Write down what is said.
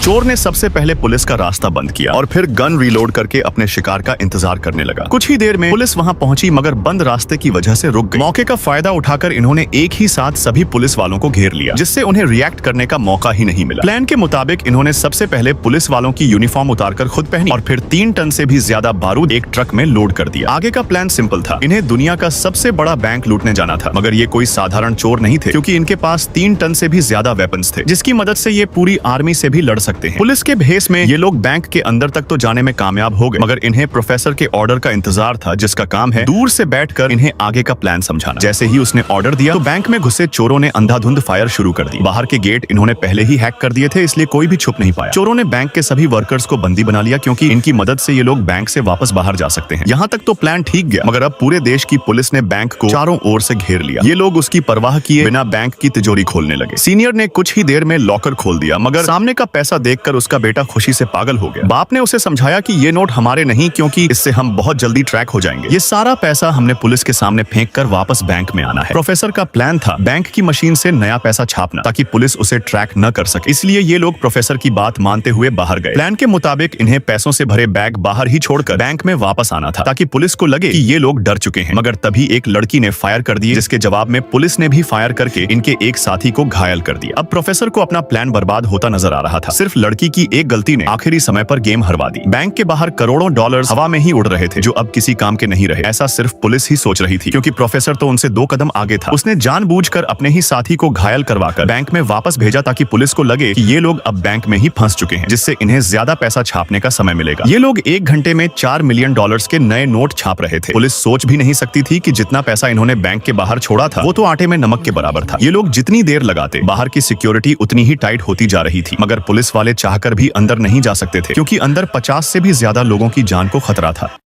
चोर ने सबसे पहले पुलिस का रास्ता बंद किया और फिर गन रीलोड करके अपने शिकार का इंतजार करने लगा। कुछ ही देर में पुलिस वहां पहुंची मगर बंद रास्ते की वजह से रुक गई। मौके का फायदा उठाकर इन्होंने एक ही साथ सभी पुलिस वालों को घेर लिया, जिससे उन्हें रिएक्ट करने का मौका ही नहीं मिला। प्लान के मुताबिक इन्होंने सबसे पहले पुलिस वालों की यूनिफॉर्म उतारकर खुद पहनी और फिर 3 टन से भी ज्यादा बारूद एक ट्रक में लोड कर दिया। आगे का प्लान सिंपल था, इन्हें दुनिया का सबसे बड़ा बैंक लूटने जाना था, मगर ये कोई साधारण चोर नहीं थे क्योंकि इनके पास 3 टन से भी ज्यादा वेपन्स थे, जिसकी मदद से ये पूरी आर्मी से भी लड़ सकते हैं। पुलिस के भेस में ये लोग बैंक के अंदर तक तो जाने में कामयाब हो गए, मगर इन्हें प्रोफेसर के ऑर्डर का इंतजार था, जिसका काम है दूर से बैठकर इन्हें आगे का प्लान समझाना। जैसे ही उसने ऑर्डर दिया तो बैंक में घुसे चोरों ने अंधाधुंध फायर शुरू कर दी। बाहर के गेट इन्होंने पहले ही हैक कर दिए थे, इसलिए कोई भी छुप नहीं पाया। चोरों ने बैंक के सभी वर्कर्स को बंदी बना लिया क्योंकि इनकी मदद से ये लोग बैंक से वापस बाहर जा सकते हैं। यहाँ तक तो प्लान ठीक गया, मगर अब पूरे देश की पुलिस ने बैंक को चारों ओर से घेर लिया। ये लोग उसकी परवाह किए बिना बैंक की तिजोरी खोलने लगे। सीनियर ने कुछ ही देर में लॉकर खोल दिया, मगर सामने का पैसा देखकर उसका बेटा खुशी से पागल हो गया। बाप ने उसे समझाया कि ये नोट हमारे नहीं, क्योंकि इससे हम बहुत जल्दी ट्रैक हो जाएंगे। ये सारा पैसा हमने पुलिस के सामने फेंक कर वापस बैंक में आना है। प्रोफेसर का प्लान था बैंक की मशीन से नया पैसा छापना ताकि पुलिस उसे ट्रैक न कर सके, इसलिए ये लोग प्रोफेसर की बात मानते हुए बाहर गए। प्लान के मुताबिक इन्हें पैसों से भरे बैग बाहर ही छोड़कर बैंक में वापस आना था ताकि पुलिस को लगे कि ये लोग डर चुके हैं। मगर तभी एक लड़की ने फायर कर दिए, जिसके जवाब में पुलिस ने भी फायर करके इनके एक साथी को घायल कर दिया। अब प्रोफेसर को अपना प्लान बर्बाद होता नजर आ रहा था। सिर्फ लड़की की एक गलती ने आखिरी समय पर गेम हरवा दी। बैंक के बाहर करोड़ों डॉलर्स हवा में ही उड़ रहे थे, जो अब किसी काम के नहीं रहे। ऐसा सिर्फ पुलिस ही सोच रही थी, क्योंकि प्रोफेसर तो उनसे 2 कदम आगे था। उसने जानबूझकर अपने ही साथी को घायल करवाकर बैंक में वापस भेजा ताकि पुलिस को लगे कि ये लोग अब बैंक में ही फंस चुके हैं, जिससे इन्हें ज्यादा पैसा छापने का समय मिलेगा। ये लोग 1 घंटे में $4 मिलियन के नए नोट छाप रहे थे। पुलिस सोच भी नहीं सकती थी कि जितना पैसा इन्होंने बैंक के बाहर छोड़ा था वो तो आटे में नमक के बराबर था। ये लोग जितनी देर लगाते बाहर की सिक्योरिटी उतनी ही टाइट होती जा रही थी, मगर पुलिस वाले चाहकर भी अंदर नहीं जा सकते थे क्योंकि अंदर 50 से भी ज्यादा लोगों की जान को खतरा था।